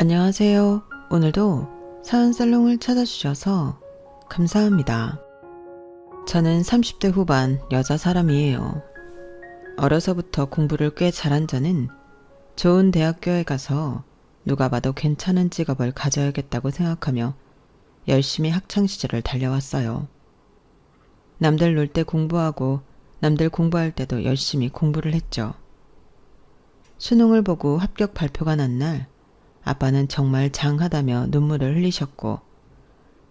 안녕하세요. 오늘도 사연살롱을 찾아주셔서 감사합니다. 저는 30대 후반 여자 사람이에요. 어려서부터 공부를 꽤 잘한 저는 좋은 대학교에 가서 누가 봐도 괜찮은 직업을 가져야겠다고 생각하며 열심히 학창시절을 달려왔어요. 남들 놀 때 공부하고 남들 공부할 때도 열심히 공부를 했죠. 수능을 보고 합격 발표가 난 날 아빠는 정말 장하다며 눈물을 흘리셨고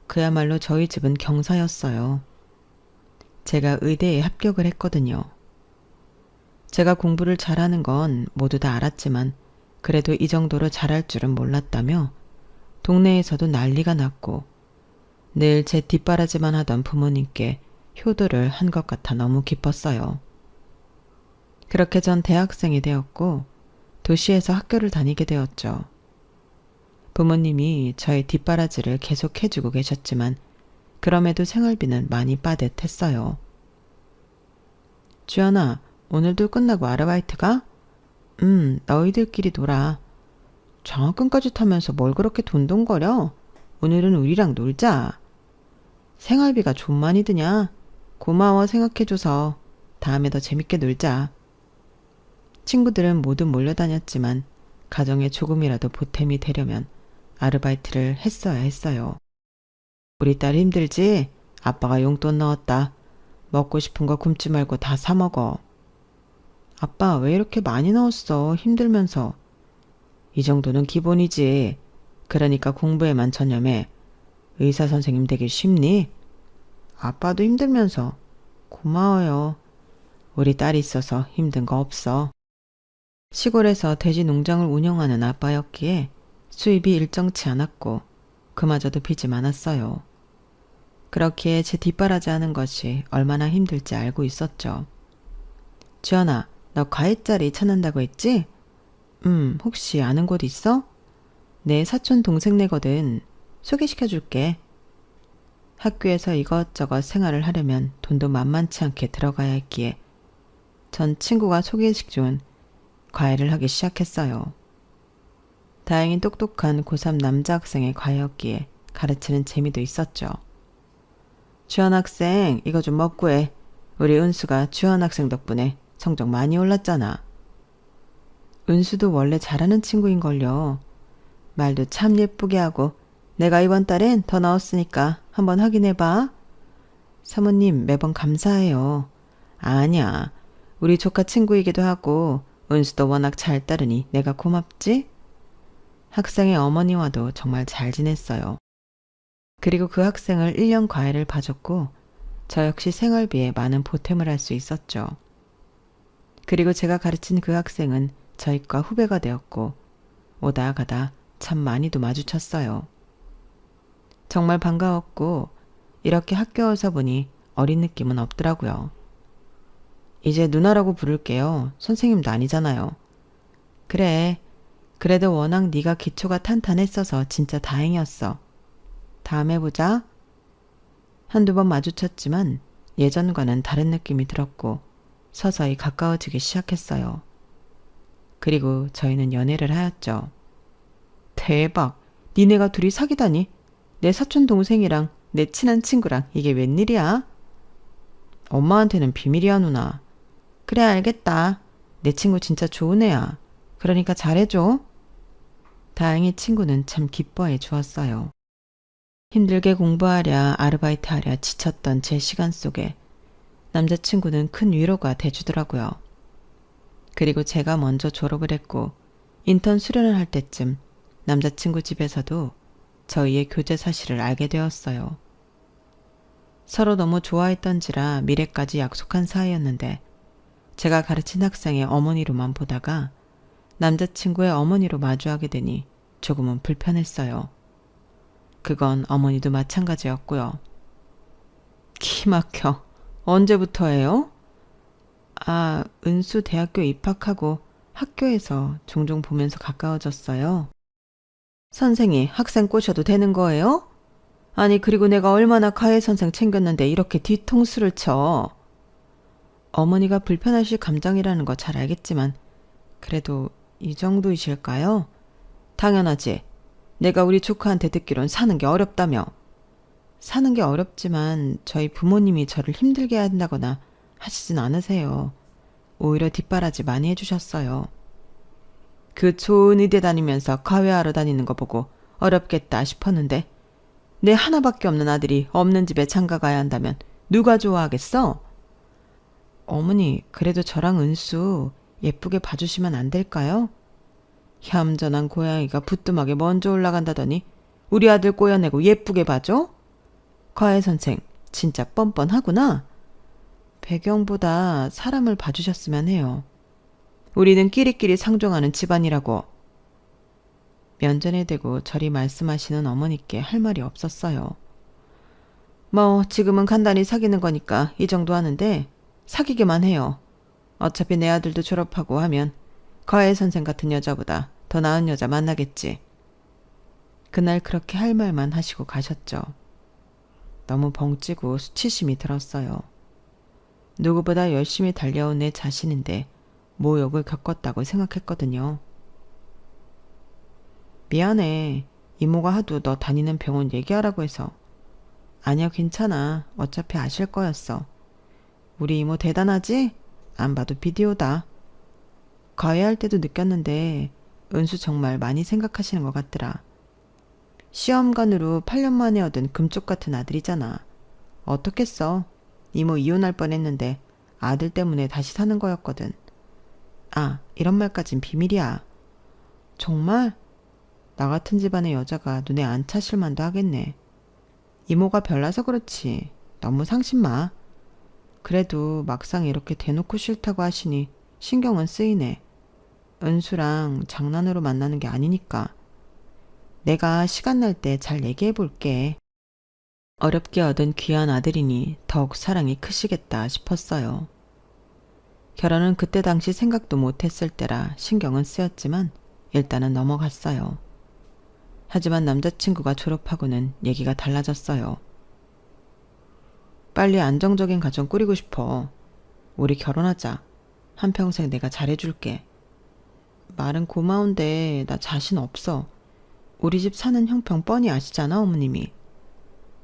그야말로 저희 집은 경사였어요. 제가 의대에 합격을 했거든요. 제가 공부를 잘하는 건 모두 다 알았지만 그래도 이 정도로 잘할 줄은 몰랐다며 동네에서도 난리가 났고 늘 제 뒷바라지만 하던 부모님께 효도를 한 것 같아 너무 기뻤어요. 그렇게 전 대학생이 되었고 도시에서 학교를 다니게 되었죠. 부모님이 저의 뒷바라지를 계속 해주고 계셨지만 그럼에도 생활비는 많이 빠듯했어요. 주연아, 오늘도 끝나고 아르바이트가? 너희들끼리 놀아. 장학금까지 타면서 뭘 그렇게 돈돈거려? 오늘은 우리랑 놀자. 생활비가 좀 많이 드냐? 고마워 생각해줘서 다음에 더 재밌게 놀자. 친구들은 모두 몰려다녔지만 가정에 조금이라도 보탬이 되려면 아르바이트를 했어야 했어요. 우리 딸 힘들지? 아빠가 용돈 넣었다. 먹고 싶은 거 굶지 말고 다 사 먹어. 아빠 왜 이렇게 많이 넣었어? 힘들면서. 이 정도는 기본이지. 그러니까 공부에만 전념해. 의사 선생님 되기 쉽니? 아빠도 힘들면서. 고마워요. 우리 딸이 있어서 힘든 거 없어. 시골에서 돼지 농장을 운영하는 아빠였기에 수입이 일정치 않았고 그마저도 빚이 많았어요. 그렇기에 제 뒷바라지 하는 것이 얼마나 힘들지 알고 있었죠. 주연아, 너 과외짜리 찾는다고 했지? 혹시 아는 곳 있어? 내 사촌 동생네거든. 소개시켜줄게. 학교에서 이것저것 생활을 하려면 돈도 만만치 않게 들어가야 했기에 전 친구가 소개시켜준 과외를 하기 시작했어요. 다행히 똑똑한 고3 남자 학생의 과외였기에 가르치는 재미도 있었죠. 주연 학생, 이거 좀 먹고 해. 우리 은수가 주연 학생 덕분에 성적 많이 올랐잖아. 은수도 원래 잘하는 친구인걸요. 말도 참 예쁘게 하고 내가 이번 달엔 더 넣었으니까 한번 확인해봐. 사모님 매번 감사해요. 아니야. 우리 조카 친구이기도 하고 은수도 워낙 잘 따르니 내가 고맙지? 학생의 어머니와도 정말 잘 지냈어요. 그리고 그 학생을 1년 과외를 봐줬고 저 역시 생활비에 많은 보탬을 할 수 있었죠. 그리고 제가 가르친 그 학생은 저희과 후배가 되었고 오다 가다 참 많이도 마주쳤어요. 정말 반가웠고 이렇게 학교 와서 보니 어린 느낌은 없더라고요. 이제 누나라고 부를게요. 선생님도 아니잖아요. 그래. 그래도 워낙 네가 기초가 탄탄했어서 진짜 다행이었어. 다음에 보자. 한두 번 마주쳤지만 예전과는 다른 느낌이 들었고 서서히 가까워지기 시작했어요. 그리고 저희는 연애를 하였죠. 대박! 니네가 둘이 사귀다니? 내 사촌 동생이랑 내 친한 친구랑 이게 웬일이야? 엄마한테는 비밀이야 누나. 그래 알겠다. 내 친구 진짜 좋은 애야. 그러니까 잘해줘. 다행히 친구는 참 기뻐해 주었어요. 힘들게 공부하랴 아르바이트 하랴 지쳤던 제 시간 속에 남자친구는 큰 위로가 돼주더라고요. 그리고 제가 먼저 졸업을 했고 인턴 수련을 할 때쯤 남자친구 집에서도 저희의 교제 사실을 알게 되었어요. 서로 너무 좋아했던지라 미래까지 약속한 사이였는데 제가 가르친 학생의 어머니로만 보다가 남자친구의 어머니로 마주하게 되니 조금은 불편했어요. 그건 어머니도 마찬가지였고요. 기 막혀. 언제부터예요? 은수 대학교 입학하고 학교에서 종종 보면서 가까워졌어요. 선생이 학생 꼬셔도 되는 거예요? 아니 그리고 내가 얼마나 가해 선생 챙겼는데 이렇게 뒤통수를 쳐. 어머니가 불편하실 감정이라는 거 잘 알겠지만 그래도 이 정도이실까요? 당연하지. 내가 우리 조카한테 듣기론 사는 게 어렵다며. 사는 게 어렵지만 저희 부모님이 저를 힘들게 한다거나 하시진 않으세요. 오히려 뒷바라지 많이 해주셨어요. 그 좋은 의대 다니면서 과외하러 다니는 거 보고 어렵겠다 싶었는데 내 하나밖에 없는 아들이 없는 집에 장가 가야 한다면 누가 좋아하겠어? 어머니, 그래도 저랑 은수 예쁘게 봐주시면 안 될까요? 얌전한 고양이가 부뚜막에 먼저 올라간다더니 우리 아들 꼬여내고 예쁘게 봐줘? 과외 선생, 진짜 뻔뻔하구나. 배경보다 사람을 봐주셨으면 해요. 우리는 끼리끼리 상종하는 집안이라고. 면전에 대고 저리 말씀하시는 어머니께 할 말이 없었어요. 뭐 지금은 간단히 사귀는 거니까 이 정도 하는데 사귀기만 해요. 어차피 내 아들도 졸업하고 하면 과외 선생 같은 여자보다 더 나은 여자 만나겠지. 그날 그렇게 할 말만 하시고 가셨죠. 너무 벙찌고 수치심이 들었어요. 누구보다 열심히 달려온 내 자신인데 모욕을 겪었다고 생각했거든요. 미안해. 이모가 하도 너 다니는 병원 얘기하라고 해서. 아니야, 괜찮아. 어차피 아실 거였어. 우리 이모 대단하지? 안 봐도 비디오다. 과외할 때도 느꼈는데 은수 정말 많이 생각하시는 것 같더라. 시험관으로 8년 만에 얻은 금쪽 같은 아들이잖아. 어떻겠어. 이모 이혼할 뻔했는데 아들 때문에 다시 사는 거였거든. 아, 이런 말까진 비밀이야. 정말? 나 같은 집안의 여자가 눈에 안 차실 만도 하겠네. 이모가 별나서 그렇지. 너무 상심마. 그래도 막상 이렇게 대놓고 싫다고 하시니 신경은 쓰이네. 은수랑 장난으로 만나는 게 아니니까. 내가 시간 날 때 잘 얘기해 볼게. 어렵게 얻은 귀한 아들이니 더욱 사랑이 크시겠다 싶었어요. 결혼은 그때 당시 생각도 못했을 때라 신경은 쓰였지만 일단은 넘어갔어요. 하지만 남자친구가 졸업하고는 얘기가 달라졌어요. 빨리 안정적인 가정 꾸리고 싶어. 우리 결혼하자. 한평생 내가 잘해줄게. 말은 고마운데 나 자신 없어. 우리 집 사는 형편 뻔히 아시잖아, 어머님이.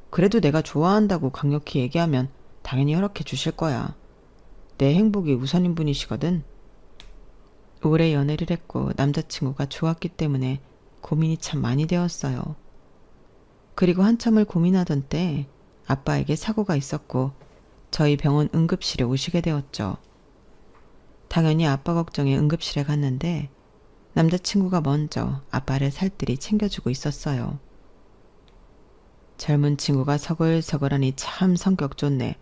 그래도 내가 좋아한다고 강력히 얘기하면 당연히 허락해 주실 거야. 내 행복이 우선인 분이시거든. 오래 연애를 했고 남자친구가 좋았기 때문에 고민이 참 많이 되었어요. 그리고 한참을 고민하던 때 아빠에게 사고가 있었고 저희 병원 응급실에 오시게 되었죠. 당연히 아빠 걱정에 응급실에 갔는데 남자친구가 먼저 아빠를 살뜰히 챙겨주고 있었어요. 젊은 친구가 서글서글하니 참 성격 좋네.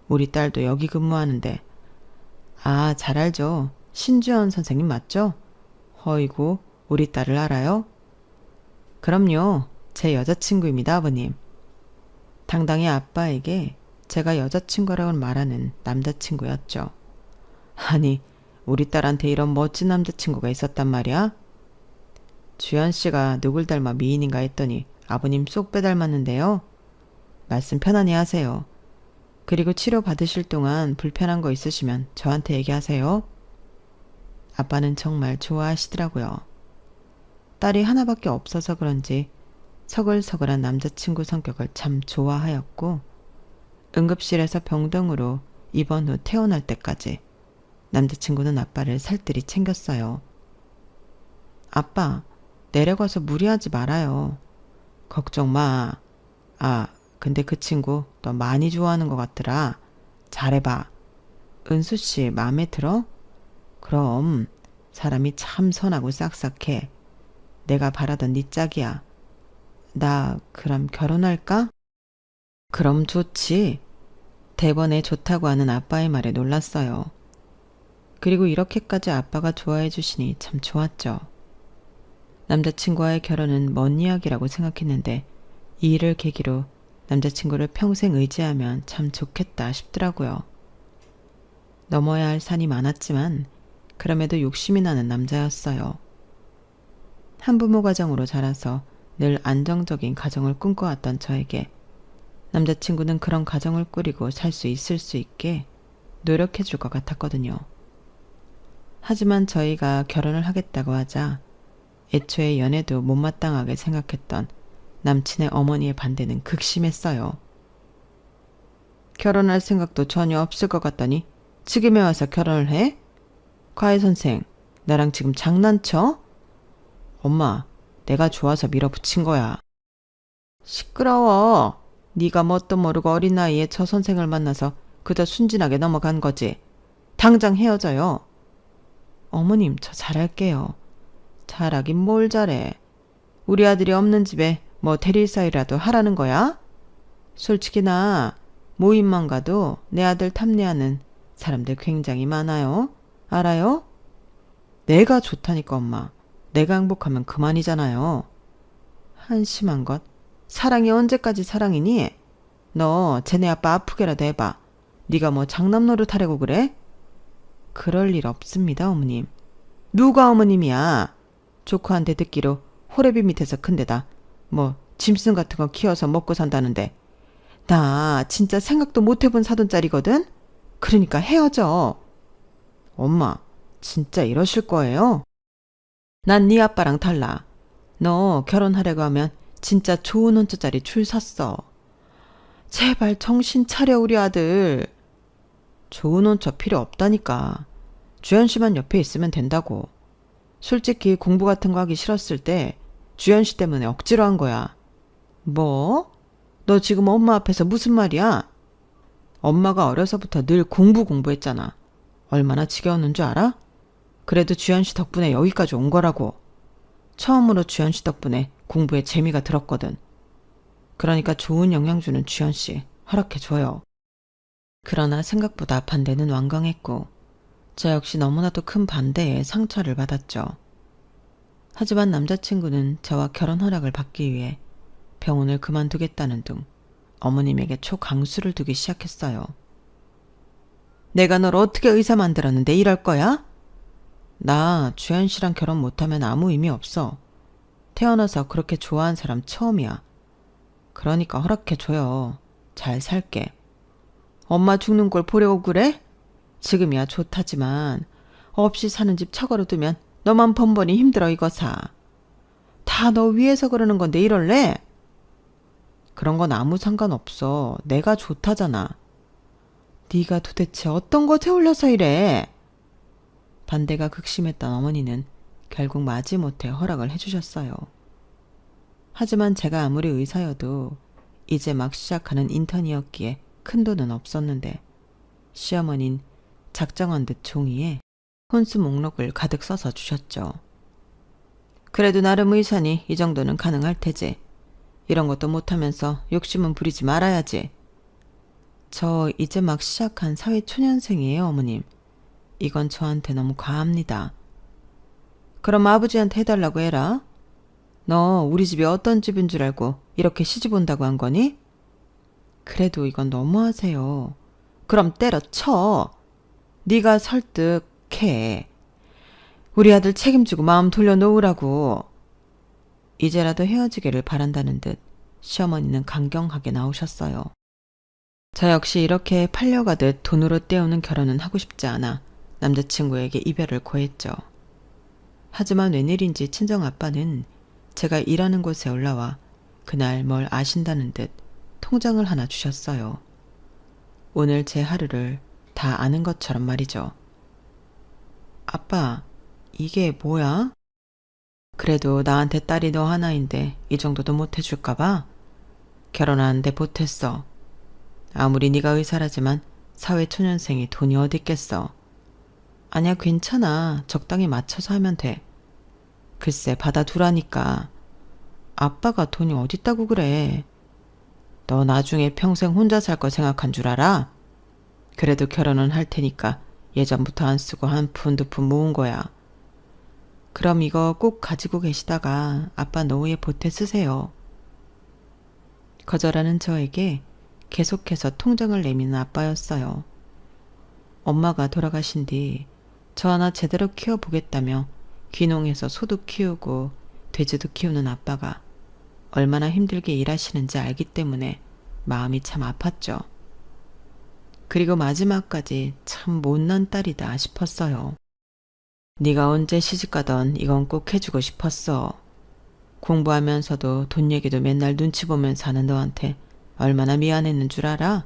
우리 딸도 여기 근무하는데. 아, 잘 알죠. 신주연 선생님 맞죠? 허이고 우리 딸을 알아요? 그럼요. 제 여자친구입니다, 아버님. 당당히 아빠에게 제가 여자친구라고 말하는 남자친구였죠. 아니, 우리 딸한테 이런 멋진 남자친구가 있었단 말이야? 주연 씨가 누굴 닮아 미인인가 했더니 아버님 쏙 빼닮았는데요. 말씀 편안히 하세요. 그리고 치료 받으실 동안 불편한 거 있으시면 저한테 얘기하세요. 아빠는 정말 좋아하시더라고요. 딸이 하나밖에 없어서 그런지 서글서글한 남자친구 성격을 참 좋아하였고 응급실에서 병동으로 입원 후 퇴원할 때까지 남자친구는 아빠를 살뜰히 챙겼어요. 아빠, 내려가서 무리하지 말아요. 걱정 마. 아, 근데 그 친구 너 많이 좋아하는 것 같더라. 잘해봐. 은수씨 마음에 들어? 그럼 사람이 참 선하고 싹싹해. 내가 바라던 네 짝이야. 나 그럼 결혼할까? 그럼 좋지. 대번에 좋다고 하는 아빠의 말에 놀랐어요. 그리고 이렇게까지 아빠가 좋아해 주시니 참 좋았죠. 남자친구와의 결혼은 먼 이야기라고 생각했는데 이 일을 계기로 남자친구를 평생 의지하면 참 좋겠다 싶더라고요. 넘어야 할 산이 많았지만 그럼에도 욕심이 나는 남자였어요. 한부모 가정으로 자라서 늘 안정적인 가정을 꿈꿔왔던 저에게 남자친구는 그런 가정을 꾸리고 살 수 있을 수 있게 노력해 줄 것 같았거든요. 하지만 저희가 결혼을 하겠다고 하자 애초에 연애도 못마땅하게 생각했던 남친의 어머니의 반대는 극심했어요. 결혼할 생각도 전혀 없을 것 같더니 지금에 와서 결혼을 해? 과외 선생, 나랑 지금 장난쳐? 엄마, 내가 좋아서 밀어붙인 거야. 시끄러워. 네가 뭣도 모르고 어린 나이에 저 선생을 만나서 그저 순진하게 넘어간 거지. 당장 헤어져요. 어머님, 저 잘할게요. 잘하긴 뭘 잘해. 우리 아들이 없는 집에 뭐 대리사이라도 하라는 거야? 솔직히 나 모임만 가도 내 아들 탐내하는 사람들 굉장히 많아요. 알아요? 내가 좋다니까 엄마. 내가 행복하면 그만이잖아요. 한심한 것. 사랑이 언제까지 사랑이니? 너 쟤네 아빠 아프게라도 해봐. 네가 뭐 장남 노릇하려고 그래? 그럴 일 없습니다, 어머님. 누가 어머님이야? 조카한테 듣기로 호래비 밑에서 큰 데다 뭐 짐승 같은 거 키워서 먹고 산다는데 나 진짜 생각도 못 해본 사돈짜리거든? 그러니까 헤어져. 엄마, 진짜 이러실 거예요? 난 네 아빠랑 달라. 너 결혼하려고 하면 진짜 좋은 혼처짜리 줄 섰어. 제발 정신 차려 우리 아들. 좋은 혼처 필요 없다니까. 주현 씨만 옆에 있으면 된다고. 솔직히 공부 같은 거 하기 싫었을 때 주현 씨 때문에 억지로 한 거야. 뭐? 너 지금 엄마 앞에서 무슨 말이야? 엄마가 어려서부터 늘 공부했잖아. 얼마나 지겨웠는 줄 알아? 그래도 주현 씨 덕분에 여기까지 온 거라고. 처음으로 주현 씨 덕분에 공부에 재미가 들었거든. 그러니까 좋은 영향 주는 주현 씨 허락해줘요. 그러나 생각보다 반대는 완강했고 저 역시 너무나도 큰 반대에 상처를 받았죠. 하지만 남자친구는 저와 결혼 허락을 받기 위해 병원을 그만두겠다는 등 어머님에게 초강수를 두기 시작했어요. 내가 널 어떻게 의사 만들었는데 이럴 거야? 나 주현 씨랑 결혼 못하면 아무 의미 없어. 태어나서 그렇게 좋아한 사람 처음이야. 그러니까 허락해줘요. 잘 살게. 엄마 죽는 걸 보려고 그래? 지금이야 좋다지만 없이 사는 집 처가로 두면 너만 번번이 힘들어 이거사. 다 너 위해서 그러는 건데 이럴래? 그런 건 아무 상관없어. 내가 좋다잖아. 네가 도대체 어떤 것에 홀려서 이래? 반대가 극심했던 어머니는 결국 마지못해 허락을 해주셨어요. 하지만 제가 아무리 의사여도 이제 막 시작하는 인턴이었기에 큰돈은 없었는데 시어머니는 작정한 듯 종이에 혼수 목록을 가득 써서 주셨죠. 그래도 나름 의사니 이 정도는 가능할 테지. 이런 것도 못하면서 욕심은 부리지 말아야지. 저 이제 막 시작한 사회초년생이에요, 어머님. 이건 저한테 너무 과합니다. 그럼 아버지한테 해달라고 해라. 너 우리 집이 어떤 집인 줄 알고 이렇게 시집 온다고 한 거니? 그래도 이건 너무하세요. 그럼 때려쳐. 네가 설득해. 우리 아들 책임지고 마음 돌려놓으라고. 이제라도 헤어지기를 바란다는 듯 시어머니는 강경하게 나오셨어요. 저 역시 이렇게 팔려가듯 돈으로 때우는 결혼은 하고 싶지 않아 남자친구에게 이별을 고했죠. 하지만 웬일인지 친정아빠는 제가 일하는 곳에 올라와 그날 뭘 아신다는 듯 통장을 하나 주셨어요. 오늘 제 하루를 다 아는 것처럼 말이죠. 아빠, 이게 뭐야? 그래도 나한테 딸이 너 하나인데 이 정도도 못 해줄까봐? 결혼하는데 보탰어. 아무리 네가 의사라지만 사회초년생이 돈이 어딨겠어. 아니야 괜찮아. 적당히 맞춰서 하면 돼. 글쎄 받아두라니까. 아빠가 돈이 어딨다고 그래. 너 나중에 평생 혼자 살 거 생각한 줄 알아? 그래도 결혼은 할 테니까 예전부터 안 쓰고 한 푼 두 푼 모은 거야. 그럼 이거 꼭 가지고 계시다가 아빠 노후에 보태 쓰세요. 거절하는 저에게 계속해서 통장을 내미는 아빠였어요. 엄마가 돌아가신 뒤 저 하나 제대로 키워보겠다며 귀농해서 소도 키우고 돼지도 키우는 아빠가 얼마나 힘들게 일하시는지 알기 때문에 마음이 참 아팠죠. 그리고 마지막까지 참 못난 딸이다 싶었어요. 네가 언제 시집가던 이건 꼭 해주고 싶었어. 공부하면서도 돈 얘기도 맨날 눈치 보면서 하는 너한테 얼마나 미안했는 줄 알아?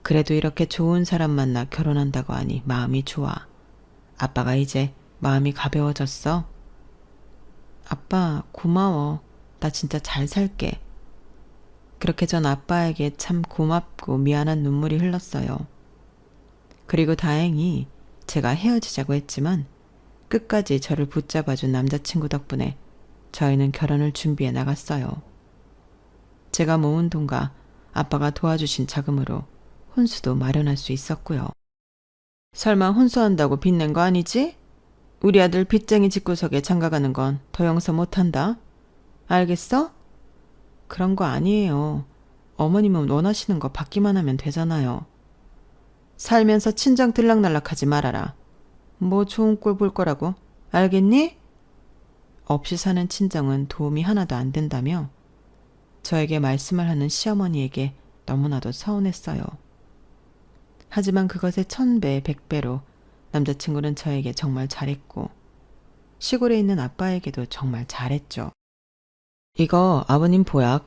그래도 이렇게 좋은 사람 만나 결혼한다고 하니 마음이 좋아. 아빠가 이제 마음이 가벼워졌어. 아빠, 고마워. 나 진짜 잘 살게. 그렇게 전 아빠에게 참 고맙고 미안한 눈물이 흘렀어요. 그리고 다행히 제가 헤어지자고 했지만 끝까지 저를 붙잡아준 남자친구 덕분에 저희는 결혼을 준비해 나갔어요. 제가 모은 돈과 아빠가 도와주신 자금으로 혼수도 마련할 수 있었고요. 설마 혼수한다고 빚낸 거 아니지? 우리 아들 빚쟁이 집구석에 장가가는 건 더 용서 못한다. 알겠어? 그런 거 아니에요. 어머님은 원하시는 거 받기만 하면 되잖아요. 살면서 친정 들락날락하지 말아라. 뭐 좋은 꼴 볼 거라고. 알겠니? 없이 사는 친정은 도움이 하나도 안 된다며 저에게 말씀을 하는 시어머니에게 너무나도 서운했어요. 하지만 그것의 1000배, 100배로 남자친구는 저에게 정말 잘했고 시골에 있는 아빠에게도 정말 잘했죠. 이거 아버님 보약.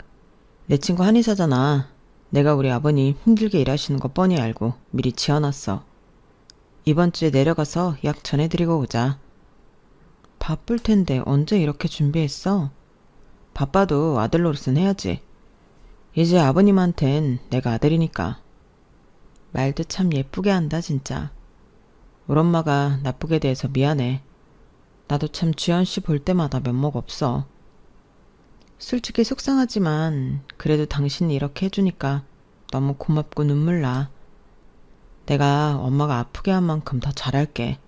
내 친구 한의사잖아. 내가 우리 아버님 힘들게 일하시는 거 뻔히 알고 미리 지어놨어. 이번 주에 내려가서 약 전해드리고 오자. 바쁠 텐데 언제 이렇게 준비했어? 바빠도 아들 노릇은 해야지. 이제 아버님한텐 내가 아들이니까. 말도 참 예쁘게 한다 진짜. 우리 엄마가 나쁘게 대해서 미안해. 나도 참 주연 씨 볼 때마다 면목 없어. 솔직히 속상하지만 그래도 당신이 이렇게 해주니까 너무 고맙고 눈물 나. 내가 엄마가 아프게 한 만큼 더 잘할게.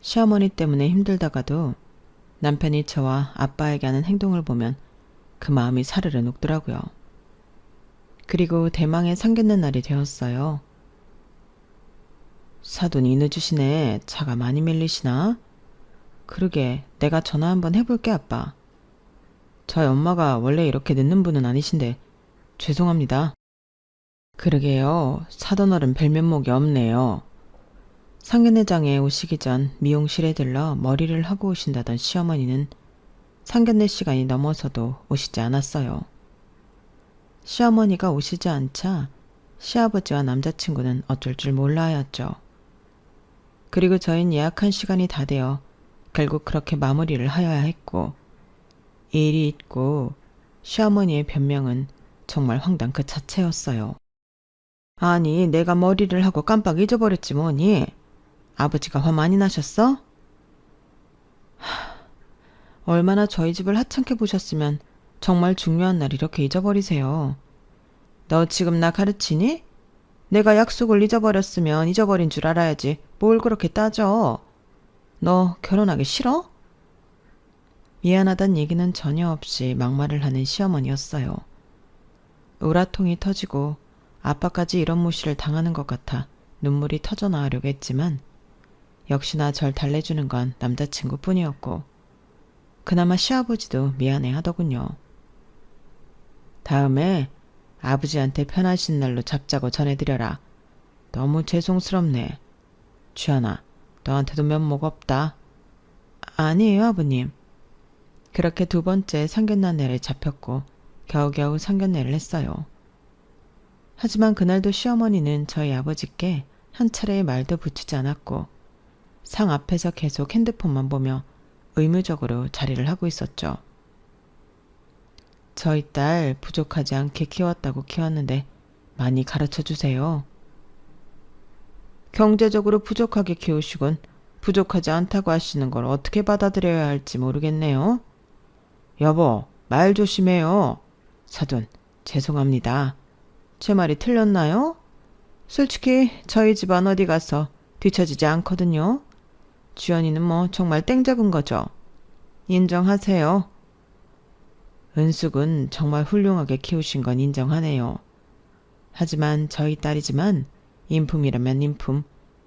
시어머니 때문에 힘들다가도 남편이 저와 아빠에게 하는 행동을 보면 그 마음이 사르르 녹더라고요. 그리고 대망의 상견례 날이 되었어요. 사돈이 늦으시네. 차가 많이 밀리시나? 그러게 내가 전화 한번 해볼게 아빠. 저희 엄마가 원래 이렇게 늦는 분은 아니신데 죄송합니다. 그러게요. 사돈어른 뵐 면목이 없네요. 상견례장에 오시기 전 미용실에 들러 머리를 하고 오신다던 시어머니는 상견례 시간이 넘어서도 오시지 않았어요. 시어머니가 오시지 않자 시아버지와 남자친구는 어쩔 줄 몰라 하였죠. 그리고 저흰 예약한 시간이 다 되어 결국 그렇게 마무리를 하여야 했고 이 일이 있고 시어머니의 변명은 정말 황당 그 자체였어요. 아니 내가 머리를 하고 깜빡 잊어버렸지 뭐니. 아버지가 화 많이 나셨어? 얼마나 저희 집을 하찮게 보셨으면 정말 중요한 날 이렇게 잊어버리세요. 너 지금 나 가르치니? 내가 약속을 잊어버렸으면 잊어버린 줄 알아야지 뭘 그렇게 따져. 너 결혼하기 싫어? 미안하단 얘기는 전혀 없이 막말을 하는 시어머니였어요. 우라통이 터지고 아빠까지 이런 무시를 당하는 것 같아 눈물이 터져 나오려고 했지만 역시나 절 달래주는 건 남자친구 뿐이었고 그나마 시아버지도 미안해 하더군요. 다음에 아버지한테 편하신 날로 잡자고 전해드려라. 너무 죄송스럽네. 주연아, 너한테도 면목 없다. 아니에요 아버님. 그렇게 두 번째 상견례를 잡혔고 겨우겨우 상견례를 했어요. 하지만 그날도 시어머니는 저희 아버지께 한 차례의 말도 붙이지 않았고 상 앞에서 계속 핸드폰만 보며 의무적으로 자리를 하고 있었죠. 저희 딸 부족하지 않게 키웠다고 키웠는데 많이 가르쳐 주세요. 경제적으로 부족하게 키우시군 부족하지 않다고 하시는 걸 어떻게 받아들여야 할지 모르겠네요. 여보, 말 조심해요. 사돈, 죄송합니다. 제 말이 틀렸나요? 솔직히 저희 집안 어디 가서 뒤처지지 않거든요. 주연이는 뭐 정말 땡 잡은 거죠. 인정하세요. 은숙은 정말 훌륭하게 키우신 건 인정하네요. 하지만 저희 딸이지만 인품이라면 인품,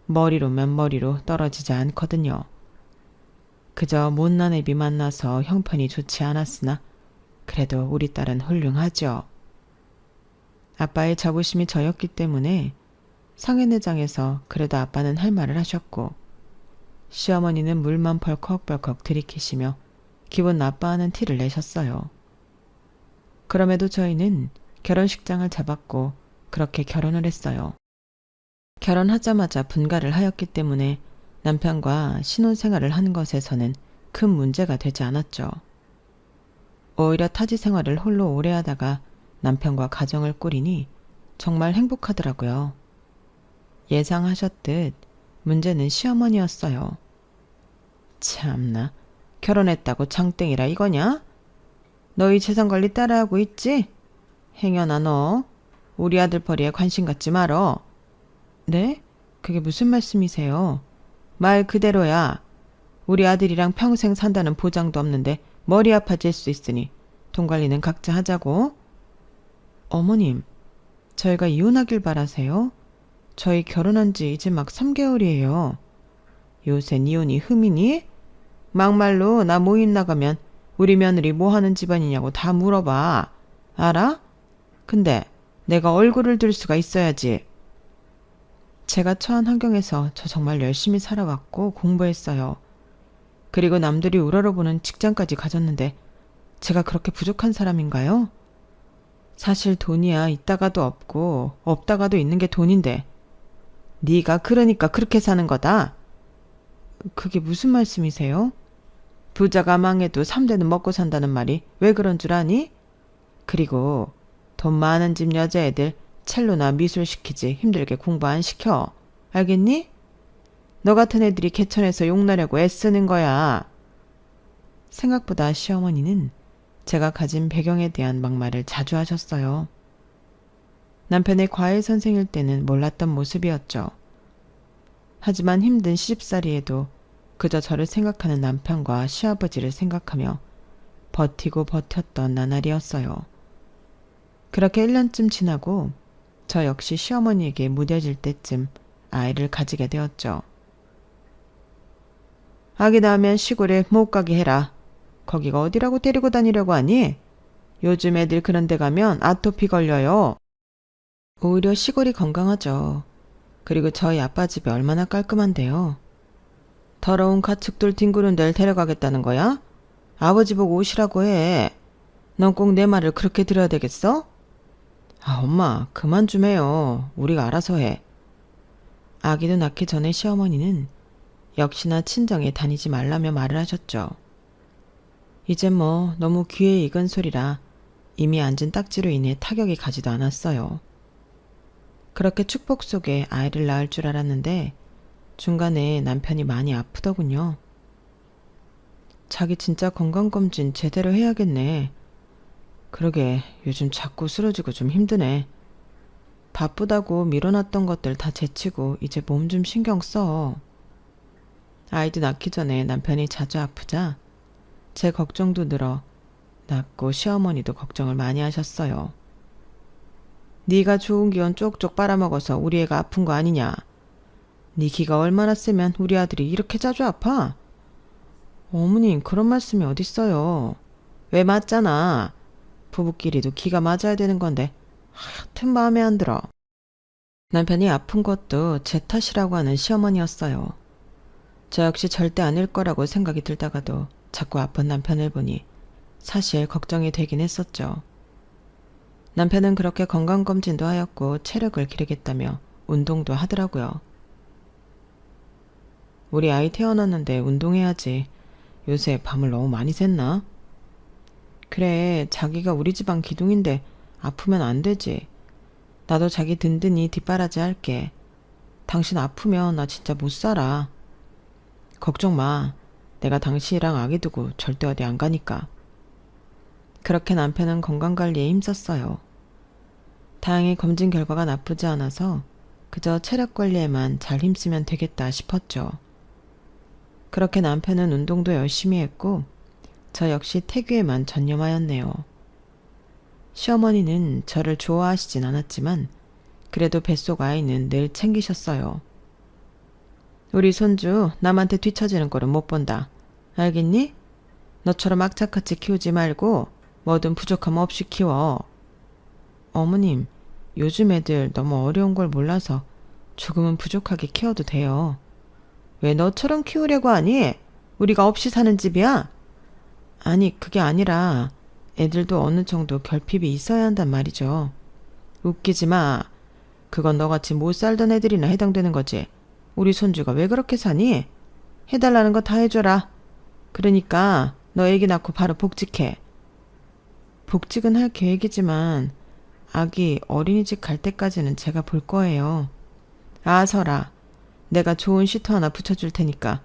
머리로면 머리로 떨어지지 않거든요. 그저 못난 애비 만나서 형편이 좋지 않았으나 그래도 우리 딸은 훌륭하죠. 아빠의 자부심이 저였기 때문에 상견례장에서 그래도 아빠는 할 말을 하셨고 시어머니는 물만 벌컥벌컥 들이키시며 기분 나빠하는 티를 내셨어요. 그럼에도 저희는 결혼식장을 잡았고 그렇게 결혼을 했어요. 결혼하자마자 분가를 하였기 때문에 남편과 신혼생활을 하는 것에서는 큰 문제가 되지 않았죠. 오히려 타지 생활을 홀로 오래 하다가 남편과 가정을 꾸리니 정말 행복하더라고요. 예상하셨듯 문제는 시어머니였어요. 참나, 결혼했다고 장땡이라 이거냐? 너희 재산관리 따라하고 있지? 행여나 너 우리 아들 벌이에 관심 갖지 말어. 네? 그게 무슨 말씀이세요? 말 그대로야. 우리 아들이랑 평생 산다는 보장도 없는데 머리 아파질 수 있으니 돈 관리는 각자 하자고. 어머님, 저희가 이혼하길 바라세요? 저희 결혼한 지 이제 막 3개월이에요. 요샌 이혼이 흠이니? 막말로 나 모임 나가면 우리 며느리 뭐 하는 집안이냐고 다 물어봐. 알아? 근데 내가 얼굴을 들 수가 있어야지. 제가 처한 환경에서 저 정말 열심히 살아왔고 공부했어요. 그리고 남들이 우러러보는 직장까지 가졌는데 제가 그렇게 부족한 사람인가요? 사실 돈이야 있다가도 없고 없다가도 있는 게 돈인데 네가 그러니까 그렇게 사는 거다. 그게 무슨 말씀이세요? 부자가 망해도 3대는 먹고 산다는 말이 왜 그런 줄 아니? 그리고 돈 많은 집 여자애들 첼로나 미술 시키지 힘들게 공부 안 시켜. 알겠니? 너 같은 애들이 개천에서 욕나려고 애쓰는 거야. 생각보다 시어머니는 제가 가진 배경에 대한 막말을 자주 하셨어요. 남편의 과외 선생일 때는 몰랐던 모습이었죠. 하지만 힘든 시집살이에도 그저 저를 생각하는 남편과 시아버지를 생각하며 버티고 버텼던 나날이었어요. 그렇게 1년쯤 지나고 저 역시 시어머니에게 무뎌질 때쯤 아이를 가지게 되었죠. 아기 낳으면 시골에 못 가게 해라. 거기가 어디라고 데리고 다니려고 하니? 요즘 애들 그런 데 가면 아토피 걸려요. 오히려 시골이 건강하죠. 그리고 저희 아빠 집이 얼마나 깔끔한데요. 더러운 가축들 뒹구는 데를 데려가겠다는 거야? 아버지 보고 오시라고 해. 넌 꼭 내 말을 그렇게 들어야 되겠어? 아, 엄마, 그만 좀 해요. 우리가 알아서 해. 아기도 낳기 전에 시어머니는 역시나 친정에 다니지 말라며 말을 하셨죠. 이젠 뭐 너무 귀에 익은 소리라 이미 앉은 딱지로 인해 타격이 가지도 않았어요. 그렇게 축복 속에 아이를 낳을 줄 알았는데 중간에 남편이 많이 아프더군요. 자기 진짜 건강검진 제대로 해야겠네. 그러게 요즘 자꾸 쓰러지고 좀 힘드네. 바쁘다고 미뤄놨던 것들 다 제치고 이제 몸 좀 신경 써. 아이도 낳기 전에 남편이 자주 아프자 제 걱정도 늘어 낳고 시어머니도 걱정을 많이 하셨어요. 네가 좋은 기운 쪽쪽 빨아먹어서 우리 애가 아픈 거 아니냐. 네 기가 얼마나 세면 우리 아들이 이렇게 자주 아파? 어머님 그런 말씀이 어딨어요. 왜 맞잖아. 부부끼리도 기가 맞아야 되는 건데 하여튼 마음에 안 들어. 남편이 아픈 것도 제 탓이라고 하는 시어머니였어요. 저 역시 절대 아닐 거라고 생각이 들다가도 자꾸 아픈 남편을 보니 사실 걱정이 되긴 했었죠. 남편은 그렇게 건강검진도 하였고 체력을 기르겠다며 운동도 하더라고요. 우리 아이 태어났는데 운동해야지. 요새 밤을 너무 많이 샜나? 그래, 자기가 우리 집안 기둥인데 아프면 안 되지. 나도 자기 든든히 뒷바라지 할게. 당신 아프면 나 진짜 못 살아. 걱정 마. 내가 당신이랑 아기 두고 절대 어디 안 가니까. 그렇게 남편은 건강관리에 힘썼어요. 다행히 검진 결과가 나쁘지 않아서 그저 체력 관리에만 잘 힘쓰면 되겠다 싶었죠. 그렇게 남편은 운동도 열심히 했고 저 역시 태교에만 전념하였네요. 시어머니는 저를 좋아하시진 않았지만 그래도 뱃속 아이는 늘 챙기셨어요. 우리 손주 남한테 뒤처지는 꼴은 못 본다. 알겠니? 너처럼 악착같이 키우지 말고 뭐든 부족함 없이 키워. 어머님, 요즘 애들 너무 어려운 걸 몰라서 조금은 부족하게 키워도 돼요. 왜 너처럼 키우려고 하니? 우리가 없이 사는 집이야? 아니, 그게 아니라 애들도 어느 정도 결핍이 있어야 한단 말이죠. 웃기지 마. 그건 너같이 못 살던 애들이나 해당되는 거지. 우리 손주가 왜 그렇게 사니? 해달라는 거 다 해줘라. 그러니까 너 애기 낳고 바로 복직해. 복직은 할 계획이지만 아기 어린이집 갈 때까지는 제가 볼 거예요. 아, 설아. 내가 좋은 시터 하나 붙여줄 테니까.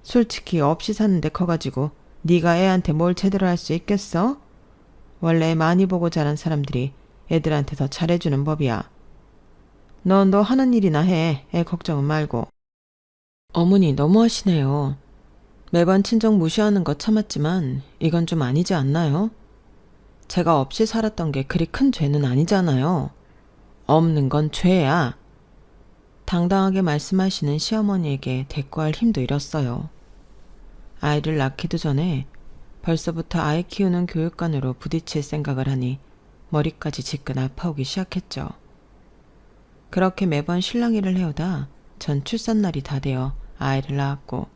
솔직히 없이 사는데 커가지고 네가 애한테 뭘 제대로 할 수 있겠어? 원래 많이 보고 자란 사람들이 애들한테 더 잘해주는 법이야. 넌 너 하는 일이나 해. 애 걱정은 말고. 어머니 너무하시네요. 매번 친정 무시하는 거 참았지만 이건 좀 아니지 않나요? 제가 없이 살았던 게 그리 큰 죄는 아니잖아요. 없는 건 죄야. 당당하게 말씀하시는 시어머니에게 대꾸할 힘도 잃었어요. 아이를 낳기도 전에 벌써부터 아이 키우는 교육관으로 부딪힐 생각을 하니 머리까지 지끈 아파오기 시작했죠. 그렇게 매번 실랑이를 해오다 전 출산날이 다 되어 아이를 낳았고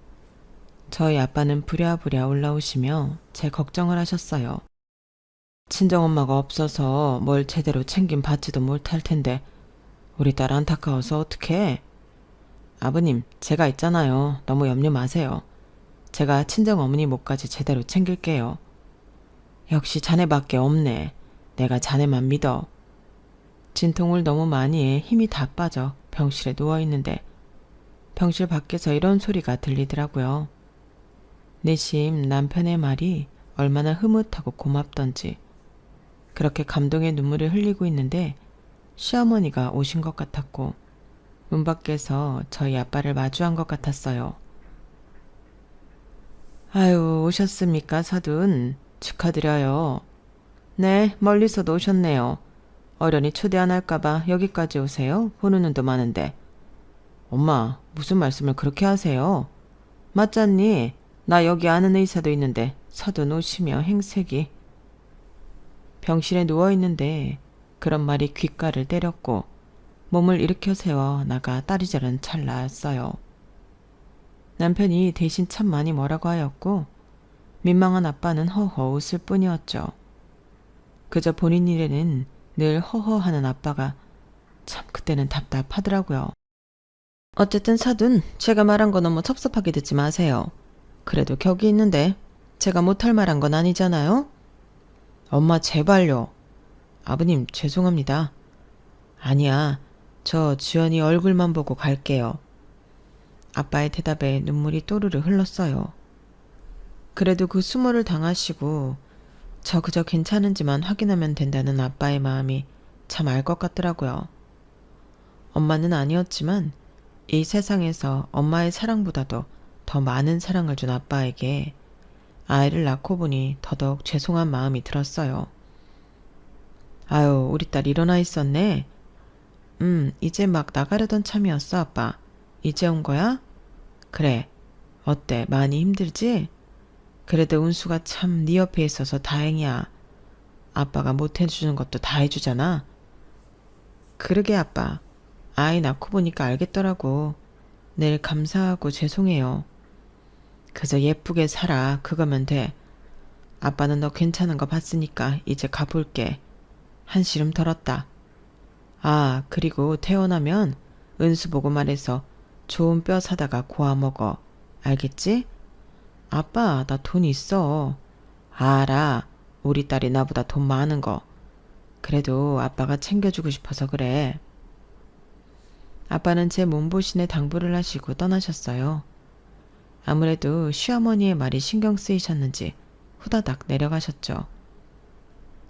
저희 아빠는 부랴부랴 올라오시며 제 걱정을 하셨어요. 친정엄마가 없어서 뭘 제대로 챙김 받지도 못할 텐데 우리 딸 안타까워서 어떡해? 아버님, 제가 있잖아요. 너무 염려 마세요. 제가 친정어머니 몫까지 제대로 챙길게요. 역시 자네밖에 없네. 내가 자네만 믿어. 진통을 너무 많이 해 힘이 다 빠져 병실에 누워있는데 병실 밖에서 이런 소리가 들리더라고요. 내심 남편의 말이 얼마나 흐뭇하고 고맙던지 그렇게 감동의 눈물을 흘리고 있는데 시어머니가 오신 것 같았고 문 밖에서 저희 아빠를 마주한 것 같았어요. 아유, 오셨습니까, 사돈? 축하드려요. 네, 멀리서도 오셨네요. 어련히 초대 안 할까봐 여기까지 오세요? 보는 눈도 많은데. 엄마, 무슨 말씀을 그렇게 하세요? 맞잖니? 나 여기 아는 의사도 있는데 사돈 오시며 행색이. 병실에 누워있는데 그런 말이 귓가를 때렸고 몸을 일으켜 세워 나가 딸이 자른 찰나였어요. 남편이 대신 참 많이 뭐라고 하였고 민망한 아빠는 허허 웃을 뿐이었죠. 그저 본인 일에는 늘 허허하는 아빠가 참 그때는 답답하더라고요. 어쨌든 사돈, 제가 말한 거 너무 섭섭하게 듣지 마세요. 그래도 격이 있는데 제가 못할 말한 건 아니잖아요? 엄마 제발요. 아버님 죄송합니다. 아니야. 저 주연이 얼굴만 보고 갈게요. 아빠의 대답에 눈물이 또르르 흘렀어요. 그래도 그 수모를 당하시고 저 그저 괜찮은지만 확인하면 된다는 아빠의 마음이 참 알 것 같더라고요. 엄마는 아니었지만 이 세상에서 엄마의 사랑보다도 더 많은 사랑을 준 아빠에게 아이를 낳고 보니 더더욱 죄송한 마음이 들었어요. 아유, 우리 딸 일어나 있었네. 이제 막 나가려던 참이었어, 아빠. 이제 온 거야? 그래. 어때? 많이 힘들지? 그래도 은수가 참 네 옆에 있어서 다행이야. 아빠가 못 해주는 것도 다 해주잖아. 그러게 아빠. 아이 낳고 보니까 알겠더라고. 늘 감사하고 죄송해요. 그저 예쁘게 살아. 그거면 돼. 아빠는 너 괜찮은 거 봤으니까 이제 가볼게. 한시름 덜었다. 아, 그리고 태어나면 은수 보고 말해서 좋은 뼈 사다가 고아 먹어. 알겠지? 아빠, 나 돈 있어. 알아. 우리 딸이 나보다 돈 많은 거. 그래도 아빠가 챙겨주고 싶어서 그래. 아빠는 제 몸보신에 당부를 하시고 떠나셨어요. 아무래도 시어머니의 말이 신경 쓰이셨는지 후다닥 내려가셨죠.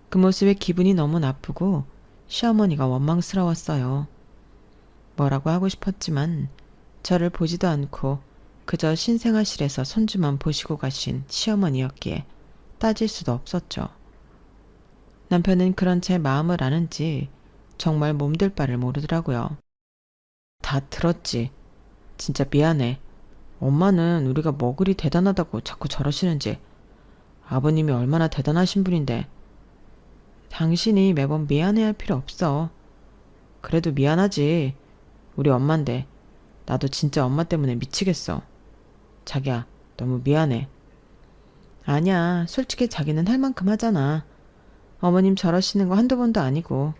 그 모습에 기분이 너무 나쁘고 시어머니가 원망스러웠어요. 뭐라고 하고 싶었지만 저를 보지도 않고 그저 신생아실에서 손주만 보시고 가신 시어머니였기에 따질 수도 없었죠. 남편은 그런 제 마음을 아는지 정말 몸둘 바를 모르더라고요. 다 들었지. 진짜 미안해. 엄마는 우리가 뭐 그리 대단하다고 자꾸 저러시는지. 아버님이 얼마나 대단하신 분인데. 당신이 매번 미안해할 필요 없어. 그래도 미안하지. 우리 엄만데 나도 진짜 엄마 때문에 미치겠어. 자기야, 너무 미안해. 아니야, 솔직히 자기는 할 만큼 하잖아. 어머님 저러시는 거 한두 번도 아니고.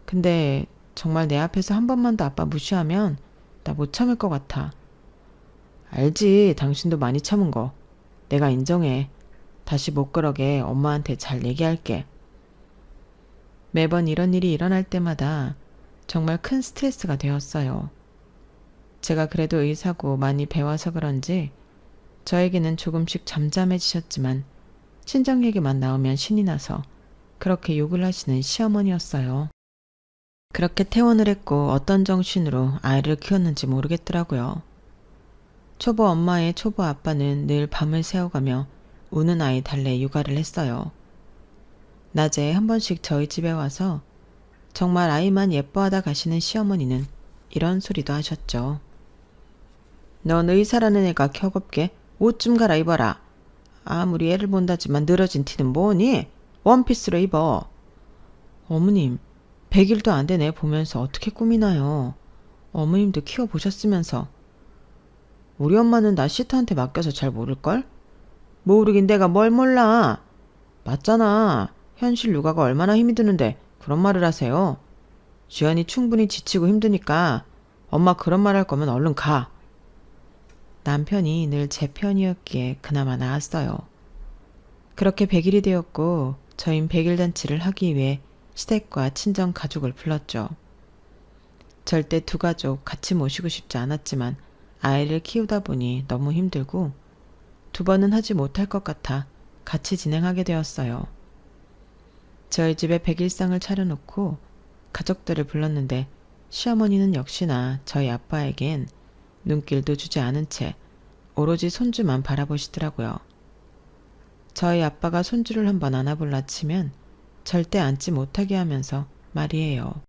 근데 정말 내 앞에서 한 번만 더 아빠 무시하면 나 못 참을 것 같아. 알지, 당신도 많이 참은 거. 내가 인정해. 다시 못 그러게 엄마한테 잘 얘기할게. 매번 이런 일이 일어날 때마다 정말 큰 스트레스가 되었어요. 제가 그래도 의사고 많이 배워서 그런지 저에게는 조금씩 잠잠해지셨지만 친정 얘기만 나오면 신이 나서 그렇게 욕을 하시는 시어머니였어요. 그렇게 퇴원을 했고 어떤 정신으로 아이를 키웠는지 모르겠더라고요. 초보 엄마의 초보 아빠는 늘 밤을 새워가며 우는 아이 달래 육아를 했어요. 낮에 한 번씩 저희 집에 와서 정말 아이만 예뻐하다 가시는 시어머니는 이런 소리도 하셨죠. 넌 의사라는 애가 켜겁게 옷 좀 갈아입어라. 아무리 애를 본다지만 늘어진 티는 뭐니? 원피스로 입어. 어머님, 100일도 안 된 애 보면서 어떻게 꾸미나요? 어머님도 키워보셨으면서. 우리 엄마는 나 시터한테 맡겨서 잘 모를걸? 모르긴 내가 뭘 몰라. 맞잖아. 현실 육아가 얼마나 힘이 드는데 그런 말을 하세요. 주연이 충분히 지치고 힘드니까 엄마 그런 말 할 거면 얼른 가. 남편이 늘 제 편이었기에 그나마 나았어요. 그렇게 100일이 되었고 저흰 100일 잔치를 하기 위해 시댁과 친정 가족을 불렀죠. 절대 두 가족 같이 모시고 싶지 않았지만 아이를 키우다 보니 너무 힘들고 두 번은 하지 못할 것 같아 같이 진행하게 되었어요. 저희 집에 100일상을 차려놓고 가족들을 불렀는데 시어머니는 역시나 저희 아빠에겐 눈길도 주지 않은 채 오로지 손주만 바라보시더라고요. 저희 아빠가 손주를 한번 안아볼라 치면 절대 앉지 못하게 하면서 말이에요.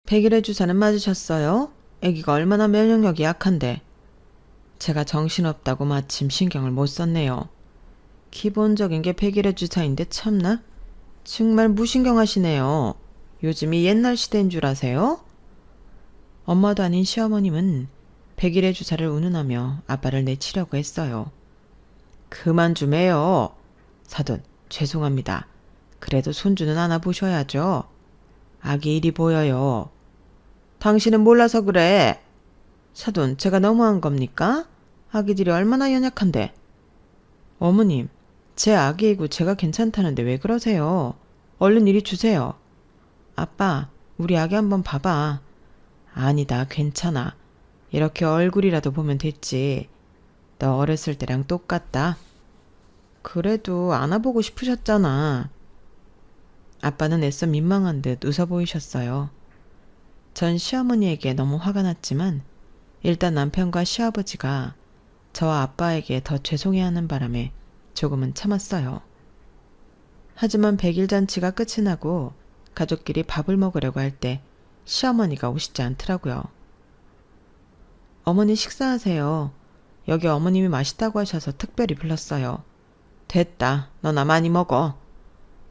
100일의 주사는 맞으셨어요? 아기가 얼마나 면역력이 약한데. 제가 정신없다고 마침 신경을 못 썼네요. 기본적인 게 100일의 주사인데 참나? 정말 무신경하시네요. 요즘이 옛날 시대인 줄 아세요? 엄마도 아닌 시어머님은 100일의 주사를 운운하며 아빠를 내치려고 했어요. 그만 좀 해요. 사돈, 죄송합니다. 그래도 손주는 안아보셔야죠. 아기 일이 보여요. 당신은 몰라서 그래. 사돈, 제가 너무한 겁니까? 아기들이 얼마나 연약한데. 어머님, 제 아기이고 제가 괜찮다는데 왜 그러세요? 얼른 이리 주세요. 아빠, 우리 아기 한번 봐봐. 아니다, 괜찮아. 이렇게 얼굴이라도 보면 됐지. 너 어렸을 때랑 똑같다. 그래도 안아보고 싶으셨잖아. 아빠는 애써 민망한 듯 웃어 보이셨어요. 전 시어머니에게 너무 화가 났지만 일단 남편과 시아버지가 저와 아빠에게 더 죄송해하는 바람에 조금은 참았어요. 하지만 100일 잔치가 끝이 나고 가족끼리 밥을 먹으려고 할 때 시어머니가 오시지 않더라고요. 어머니 식사하세요. 여기 어머님이 맛있다고 하셔서 특별히 불렀어요. 됐다. 너나 많이 먹어.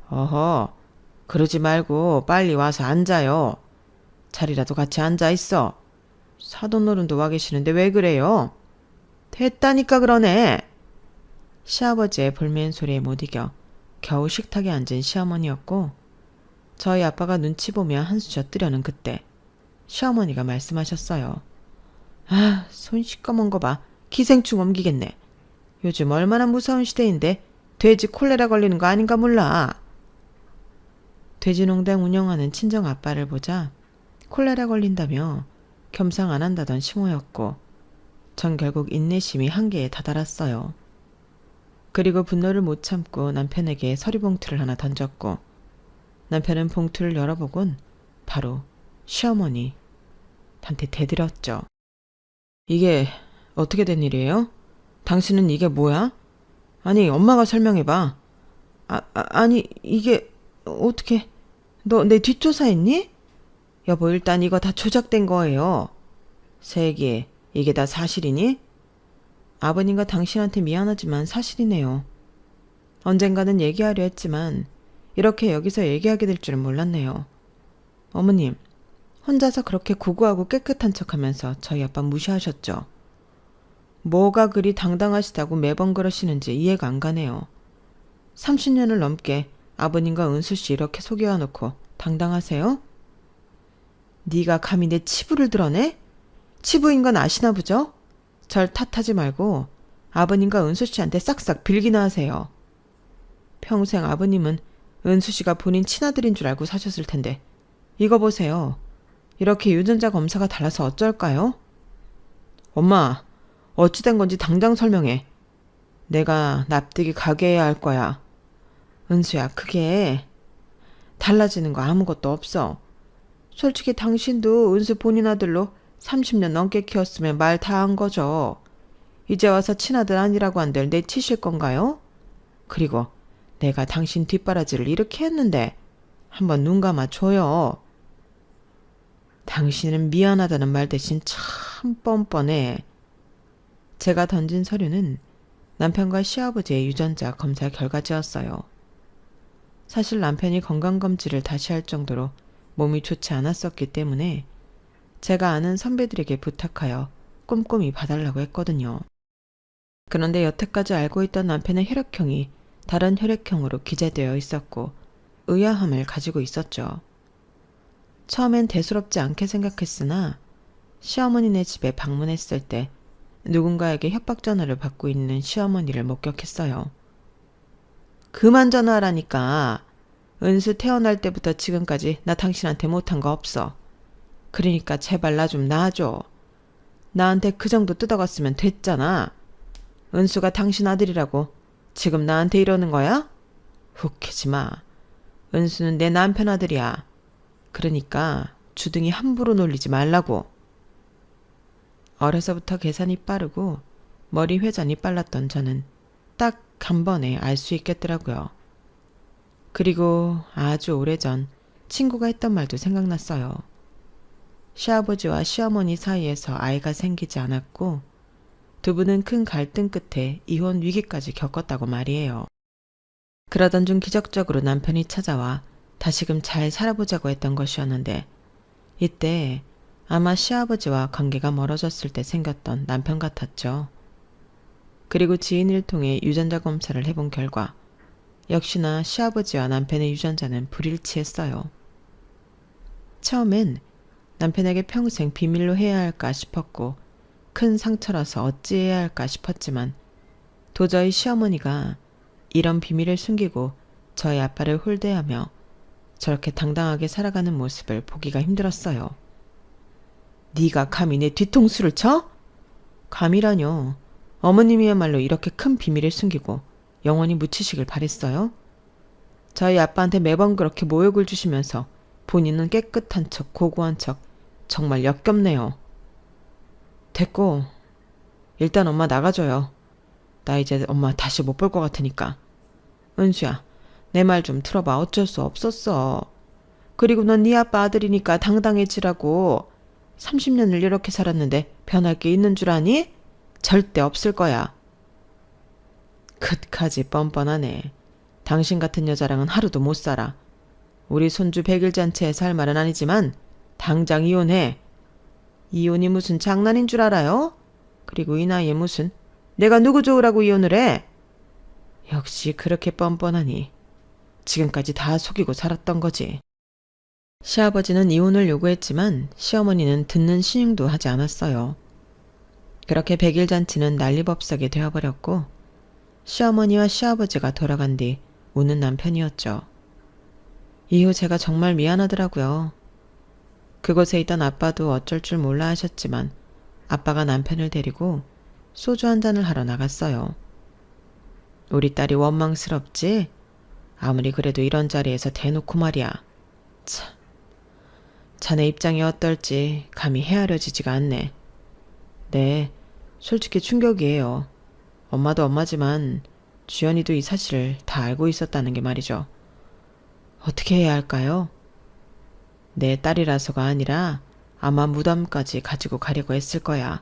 어허, 그러지 말고 빨리 와서 앉아요. 자리라도 같이 앉아 있어. 사돈어른도 와 계시는데 왜 그래요? 됐다니까 그러네. 시아버지의 볼멘 소리에 못 이겨 겨우 식탁에 앉은 시어머니였고 저희 아빠가 눈치 보며 한수 젖뜨려는 그때 시어머니가 말씀하셨어요. 아, 손 시꺼먼 거 봐. 기생충 옮기겠네. 요즘 얼마나 무서운 시대인데 돼지 콜레라 걸리는 거 아닌가 몰라. 돼지농장 운영하는 친정 아빠를 보자 콜레라 걸린다며 겸상 안 한다던 시모였고 전 결국 인내심이 한계에 다다랐어요. 그리고 분노를 못 참고 남편에게 서리봉투를 하나 던졌고 남편은 봉투를 열어보곤 바로 시어머니한테 대들었죠. 이게 어떻게 된 일이에요? 당신은 이게 뭐야? 아니, 엄마가 설명해봐. 아니, 이게 어떻게... 너 내 뒷조사했니? 여보, 일단 이거 다 조작된 거예요. 세기, 이게 다 사실이니? 아버님과 당신한테 미안하지만 사실이네요. 언젠가는 얘기하려 했지만 이렇게 여기서 얘기하게 될 줄은 몰랐네요. 어머님, 혼자서 그렇게 고고하고 깨끗한 척하면서 저희 아빠 무시하셨죠. 뭐가 그리 당당하시다고 매번 그러시는지 이해가 안 가네요. 30년을 넘게 아버님과 은수씨 이렇게 속여놓고 당당하세요? 네가 감히 내 치부를 드러내? 치부인 건 아시나 보죠? 절 탓하지 말고 아버님과 은수씨한테 싹싹 빌기나 하세요. 평생 아버님은 은수씨가 본인 친아들인 줄 알고 사셨을 텐데 이거 보세요. 이렇게 유전자 검사가 달라서 어쩔까요? 엄마, 어찌된 건지 당장 설명해. 내가 납득이 가게 해야 할 거야. 은수야, 그게 달라지는 거 아무것도 없어. 솔직히 당신도 은수 본인 아들로 30년 넘게 키웠으면 말 다 한 거죠. 이제 와서 친아들 아니라고 한들 내치실 건가요? 그리고 내가 당신 뒷바라지를 이렇게 했는데 한번 눈 감아줘요. 당신은 미안하다는 말 대신 참 뻔뻔해. 제가 던진 서류는 남편과 시아버지의 유전자 검사 결과지였어요. 사실 남편이 건강검진을 다시 할 정도로 몸이 좋지 않았었기 때문에 제가 아는 선배들에게 부탁하여 꼼꼼히 봐달라고 했거든요. 그런데 여태까지 알고 있던 남편의 혈액형이 다른 혈액형으로 기재되어 있었고 의아함을 가지고 있었죠. 처음엔 대수롭지 않게 생각했으나 시어머니네 집에 방문했을 때 누군가에게 협박 전화를 받고 있는 시어머니를 목격했어요. 그만 전화하라니까. 은수 태어날 때부터 지금까지 나 당신한테 못한 거 없어. 그러니까 제발 나 좀 놔줘. 나한테 그 정도 뜯어갔으면 됐잖아. 은수가 당신 아들이라고 지금 나한테 이러는 거야? 웃기지 마. 은수는 내 남편 아들이야. 그러니까 주둥이 함부로 놀리지 말라고. 어려서부터 계산이 빠르고 머리 회전이 빨랐던 저는 딱 한 번에 알 수 있겠더라고요. 그리고 아주 오래전 친구가 했던 말도 생각났어요. 시아버지와 시어머니 사이에서 아이가 생기지 않았고 두 분은 큰 갈등 끝에 이혼 위기까지 겪었다고 말이에요. 그러던 중 기적적으로 남편이 찾아와 다시금 잘 살아보자고 했던 것이었는데 이때 아마 시아버지와 관계가 멀어졌을 때 생겼던 남편 같았죠. 그리고 지인을 통해 유전자 검사를 해본 결과 역시나 시아버지와 남편의 유전자는 불일치했어요. 처음엔 남편에게 평생 비밀로 해야 할까 싶었고 큰 상처라서 어찌해야 할까 싶었지만 도저히 시어머니가 이런 비밀을 숨기고 저희 아빠를 홀대하며 저렇게 당당하게 살아가는 모습을 보기가 힘들었어요. 네가 감히 내 뒤통수를 쳐? 감이라뇨. 어머님이야말로 이렇게 큰 비밀을 숨기고 영원히 묻히시길 바랬어요? 저희 아빠한테 매번 그렇게 모욕을 주시면서 본인은 깨끗한 척 고고한 척 정말 역겹네요. 됐고 일단 엄마 나가줘요. 나 이제 엄마 다시 못 볼 것 같으니까. 은수야, 내 말 좀 들어봐. 어쩔 수 없었어. 그리고 넌 네 아빠 아들이니까 당당해지라고. 30년을 이렇게 살았는데 변할 게 있는 줄 아니? 절대 없을 거야. 끝까지 뻔뻔하네. 당신 같은 여자랑은 하루도 못 살아. 우리 손주 100일 잔치에 살 말은 아니지만 당장 이혼해. 이혼이 무슨 장난인 줄 알아요? 그리고 이 나이에 무슨 내가 누구 좋으라고 이혼을 해? 역시 그렇게 뻔뻔하니 지금까지 다 속이고 살았던 거지. 시아버지는 이혼을 요구했지만 시어머니는 듣는 신용도 하지 않았어요. 그렇게 100일 잔치는 난리법석이 되어버렸고 시어머니와 시아버지가 돌아간 뒤 우는 남편이었죠. 이후 제가 정말 미안하더라고요. 그곳에 있던 아빠도 어쩔 줄 몰라 하셨지만 아빠가 남편을 데리고 소주 한 잔을 하러 나갔어요. 우리 딸이 원망스럽지? 아무리 그래도 이런 자리에서 대놓고 말이야. 참, 자네 입장이 어떨지 감히 헤아려지지가 않네. 네, 솔직히 충격이에요. 엄마도 엄마지만 주연이도 이 사실을 다 알고 있었다는 게 말이죠. 어떻게 해야 할까요? 내 딸이라서가 아니라 아마 무덤까지 가지고 가려고 했을 거야.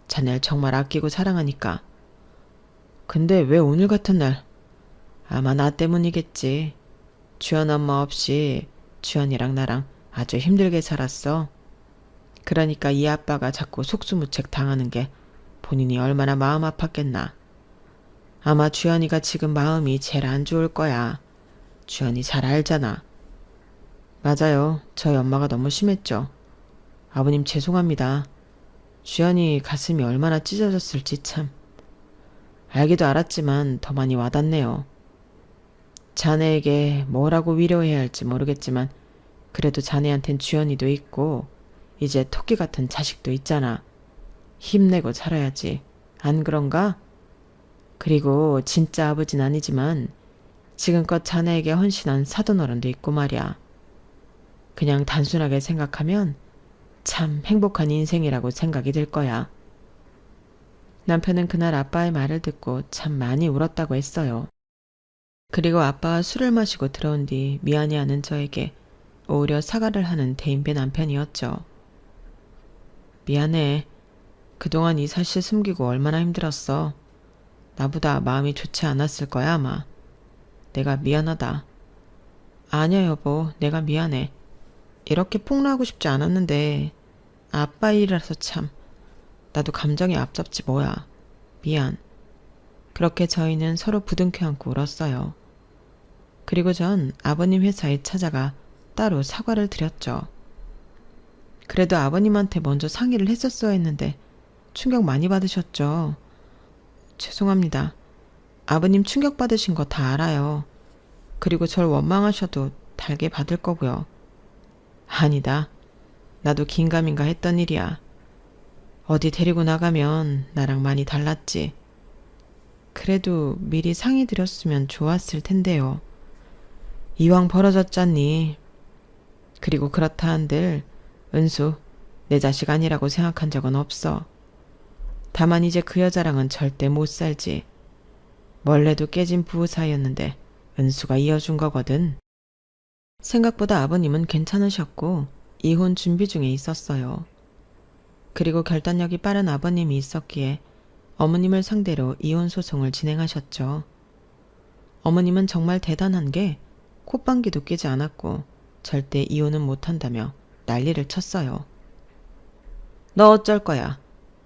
자네를 정말 아끼고 사랑하니까. 근데 왜 오늘 같은 날? 아마 나 때문이겠지. 주연 엄마 없이 주연이랑 나랑 아주 힘들게 살았어. 그러니까 이 아빠가 자꾸 속수무책 당하는 게 본인이 얼마나 마음 아팠겠나. 아마 주연이가 지금 마음이 제일 안 좋을 거야. 주연이 잘 알잖아. 맞아요. 저희 엄마가 너무 심했죠. 아버님 죄송합니다. 주연이 가슴이 얼마나 찢어졌을지 참. 알기도 알았지만 더 많이 와닿네요. 자네에게 뭐라고 위로해야 할지 모르겠지만 그래도 자네한텐 주연이도 있고 이제 토끼 같은 자식도 있잖아. 힘내고 살아야지. 안 그런가? 그리고 진짜 아버진 아니지만 지금껏 자네에게 헌신한 사돈어른도 있고 말이야. 그냥 단순하게 생각하면 참 행복한 인생이라고 생각이 들 거야. 남편은 그날 아빠의 말을 듣고 참 많이 울었다고 했어요. 그리고 아빠가 술을 마시고 들어온 뒤 미안해하는 저에게 오히려 사과를 하는 대인배 남편이었죠. 미안해. 그동안 이 사실 숨기고 얼마나 힘들었어. 나보다 마음이 좋지 않았을 거야 아마. 내가 미안하다. 아니야 여보, 내가 미안해. 이렇게 폭로하고 싶지 않았는데 아빠 일이라서 참. 나도 감정이 앞섭지 뭐야. 미안. 그렇게 저희는 서로 부둥켜 안고 울었어요. 그리고 전 아버님 회사에 찾아가 따로 사과를 드렸죠. 그래도 아버님한테 먼저 상의를 했었어야 했는데 충격 많이 받으셨죠. 죄송합니다. 아버님 충격받으신 거 다 알아요. 그리고 절 원망하셔도 달게 받을 거고요. 아니다. 나도 긴가민가 했던 일이야. 어디 데리고 나가면 나랑 많이 달랐지. 그래도 미리 상의 드렸으면 좋았을 텐데요. 이왕 벌어졌잖니. 그리고 그렇다 한들 은수, 내 자식 아니라고 생각한 적은 없어. 다만 이제 그 여자랑은 절대 못 살지. 원래도 깨진 부부 사이였는데 은수가 이어준 거거든. 생각보다 아버님은 괜찮으셨고 이혼 준비 중에 있었어요. 그리고 결단력이 빠른 아버님이 있었기에 어머님을 상대로 이혼 소송을 진행하셨죠. 어머님은 정말 대단한 게 콧방귀도 뀌지 않았고 절대 이혼은 못한다며 난리를 쳤어요. 너 어쩔 거야.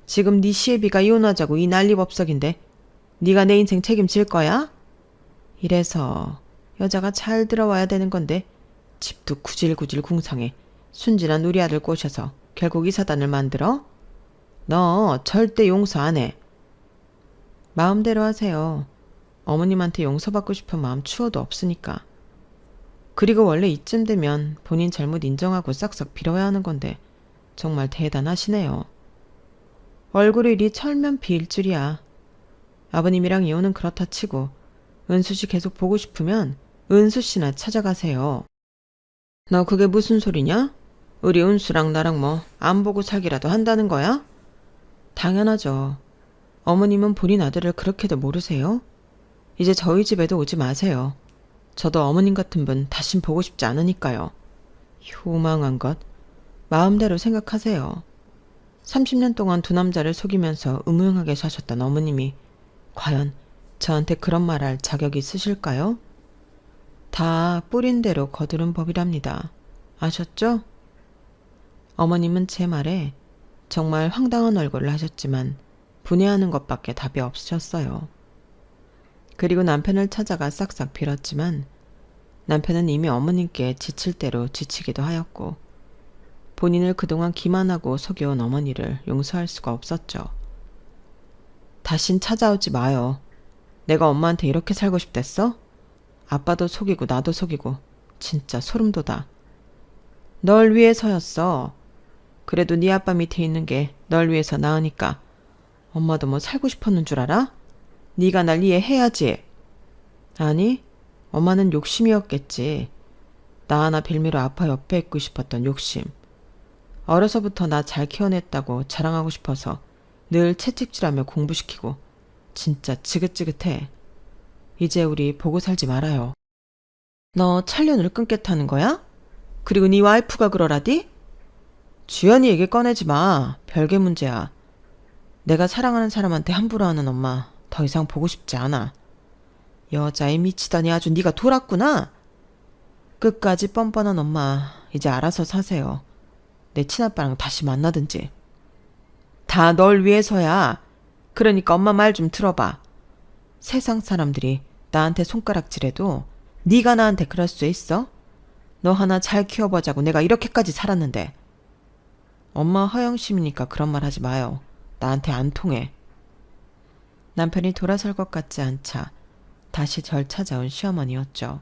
지금 네 시애비가 이혼하자고 이 난리법석인데 네가 내 인생 책임질 거야? 이래서 여자가 잘 들어와야 되는 건데 집도 구질구질 궁상에 순진한 우리 아들 꼬셔서 결국 이 사단을 만들어? 너 절대 용서 안 해. 마음대로 하세요. 어머님한테 용서받고 싶은 마음 추워도 없으니까. 그리고 원래 이쯤 되면 본인 잘못 인정하고 싹싹 빌어야 하는 건데 정말 대단하시네요. 얼굴이 이리 철면 비일 줄이야. 아버님이랑 이혼은 그렇다 치고 은수씨 계속 보고 싶으면 은수씨나 찾아가세요. 너 그게 무슨 소리냐? 우리 은수랑 나랑 뭐 안 보고 살기라도 한다는 거야? 당연하죠. 어머님은 본인 아들을 그렇게도 모르세요? 이제 저희 집에도 오지 마세요. 저도 어머님 같은 분 다신 보고 싶지 않으니까요. 효망한 것. 마음대로 생각하세요. 30년 동안 두 남자를 속이면서 음흉하게 사셨던 어머님이 과연 저한테 그런 말 할 자격이 있으실까요? 다 뿌린 대로 거두는 법이랍니다. 아셨죠? 어머님은 제 말에 정말 황당한 얼굴을 하셨지만 분해하는 것밖에 답이 없으셨어요. 그리고 남편을 찾아가 싹싹 빌었지만 남편은 이미 어머님께 지칠 대로 지치기도 하였고 본인을 그동안 기만하고 속여온 어머니를 용서할 수가 없었죠. 다신 찾아오지 마요. 내가 엄마한테 이렇게 살고 싶댔어? 아빠도 속이고 나도 속이고 진짜 소름 돋아. 널 위해서였어. 그래도 네 아빠 밑에 있는 게 널 위해서 나으니까 엄마도 뭐 살고 싶었는 줄 알아? 네가 날 이해해야지. 아니, 엄마는 욕심이었겠지. 나 하나 빌미로 아빠 옆에 있고 싶었던 욕심. 어려서부터 나 잘 키워냈다고 자랑하고 싶어서 늘 채찍질하며 공부시키고 진짜 지긋지긋해. 이제 우리 보고 살지 말아요. 너 찰년을 끊겠다는 거야? 그리고 네 와이프가 그러라디? 주연이 얘기 꺼내지 마. 별개 문제야. 내가 사랑하는 사람한테 함부로 하는 엄마 더 이상 보고 싶지 않아. 여자에 미치다니 아주 네가 돌았구나. 끝까지 뻔뻔한 엄마 이제 알아서 사세요. 내 친아빠랑 다시 만나든지. 다 널 위해서야. 그러니까 엄마 말 좀 들어봐. 세상 사람들이 나한테 손가락질해도 네가 나한테 그럴 수 있어? 너 하나 잘 키워보자고 내가 이렇게까지 살았는데. 엄마 허영심이니까 그런 말 하지 마요. 나한테 안 통해. 남편이 돌아설 것 같지 않자 다시 절 찾아온 시어머니였죠.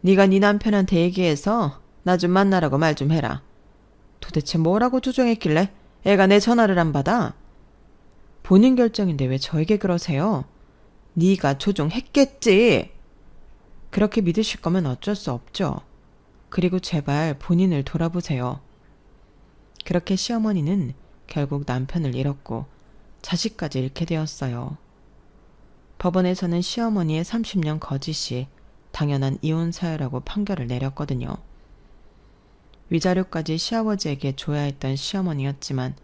네가 네 남편한테 얘기해서 나 좀 만나라고 말 좀 해라. 도대체 뭐라고 조종했길래 애가 내 전화를 안 받아? 본인 결정인데 왜 저에게 그러세요? 네가 조종했겠지. 그렇게 믿으실 거면 어쩔 수 없죠. 그리고 제발 본인을 돌아보세요. 그렇게 시어머니는 결국 남편을 잃었고 자식까지 잃게 되었어요. 법원에서는 시어머니의 30년 거짓이 당연한 이혼 사유라고 판결을 내렸거든요. 위자료까지 시아버지에게 줘야 했던 시어머니였지만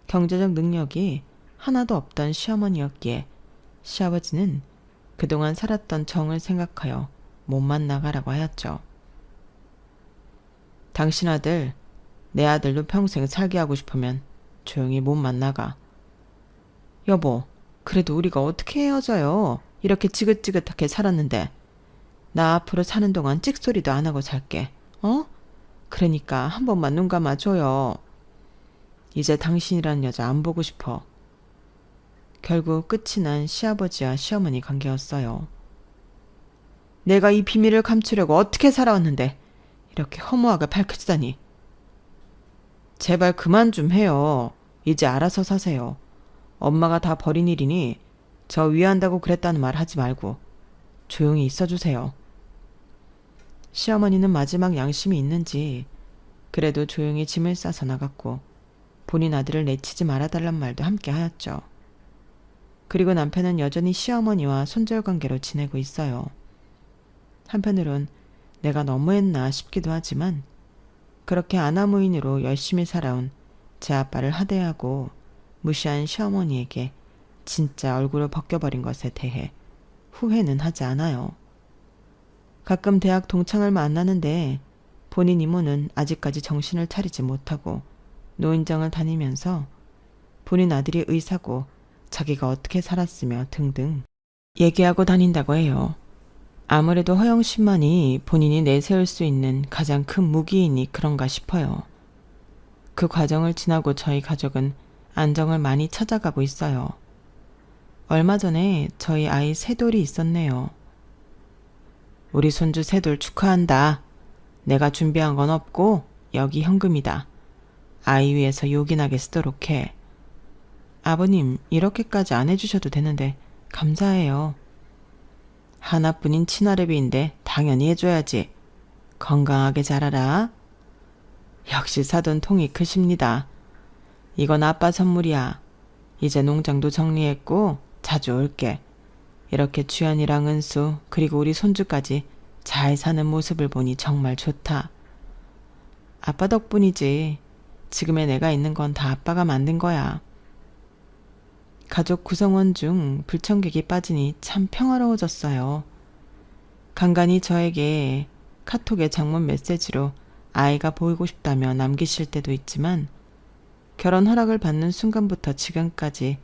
경제적 능력이 하나도 없던 시어머니였기에 시아버지는 그동안 살았던 정을 생각하여 몸만 나가라고 하였죠. 당신 아들, 내 아들도 평생 살게 하고 싶으면 조용히 몸만 나가. 여보, 그래도 우리가 어떻게 헤어져요? 이렇게 지긋지긋하게 살았는데. 나 앞으로 사는 동안 찍소리도 안 하고 살게. 어? 그러니까 한 번만 눈 감아줘요. 이제 당신이란 여자 안 보고 싶어. 결국 끝이 난 시아버지와 시어머니 관계였어요. 내가 이 비밀을 감추려고 어떻게 살아왔는데 이렇게 허무하게 밝혀지다니. 제발 그만 좀 해요. 이제 알아서 사세요. 엄마가 다 버린 일이니 저 위한다고 그랬다는 말 하지 말고 조용히 있어주세요. 시어머니는 마지막 양심이 있는지 그래도 조용히 짐을 싸서 나갔고 본인 아들을 내치지 말아달란 말도 함께 하였죠. 그리고 남편은 여전히 시어머니와 손절관계로 지내고 있어요. 한편으론 내가 너무했나 싶기도 하지만 그렇게 아나무인으로 열심히 살아온 제 아빠를 하대하고 무시한 시어머니에게 진짜 얼굴을 벗겨버린 것에 대해 후회는 하지 않아요. 가끔 대학 동창을 만나는데 본인 이모는 아직까지 정신을 차리지 못하고 노인정을 다니면서 본인 아들이 의사고 자기가 어떻게 살았으며 등등 얘기하고 다닌다고 해요. 아무래도 허영심만이 본인이 내세울 수 있는 가장 큰 무기이니 그런가 싶어요. 그 과정을 지나고 저희 가족은 안정을 많이 찾아가고 있어요. 얼마 전에 저희 아이 새돌이 있었네요. 우리 손주 새돌 축하한다. 내가 준비한 건 없고 여기 현금이다. 아이 위해서 요긴하게 쓰도록 해. 아버님, 이렇게까지 안 해주셔도 되는데 감사해요. 하나뿐인 친아래비인데 당연히 해줘야지. 건강하게 자라라. 역시 사돈 통이 크십니다. 이건 아빠 선물이야. 이제 농장도 정리했고 자주 올게. 이렇게 주연이랑 은수 그리고 우리 손주까지 잘 사는 모습을 보니 정말 좋다. 아빠 덕분이지. 지금의 내가 있는 건 다 아빠가 만든 거야. 가족 구성원 중 불청객이 빠지니 참 평화로워졌어요. 간간히 저에게 카톡의 장문 메시지로 아이가 보이고 싶다며 남기실 때도 있지만 결혼 허락을 받는 순간부터 지금까지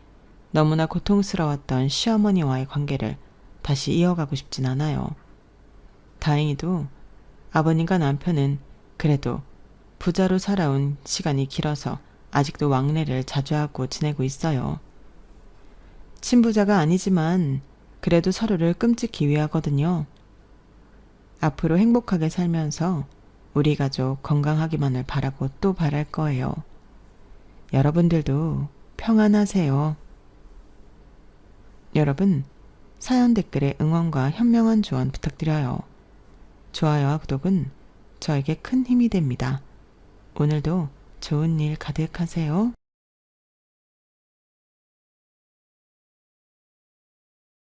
너무나 고통스러웠던 시어머니와의 관계를 다시 이어가고 싶진 않아요. 다행히도 아버님과 남편은 그래도 부자로 살아온 시간이 길어서 아직도 왕래를 자주 하고 지내고 있어요. 친부자가 아니지만 그래도 서로를 끔찍히 위하거든요. 앞으로 행복하게 살면서 우리 가족 건강하기만을 바라고 또 바랄 거예요. 여러분들도 평안하세요. 여러분, 사연 댓글에 응원과 현명한 조언 부탁드려요. 좋아요와 구독은 저에게 큰 힘이 됩니다. 오늘도 좋은 일 가득하세요.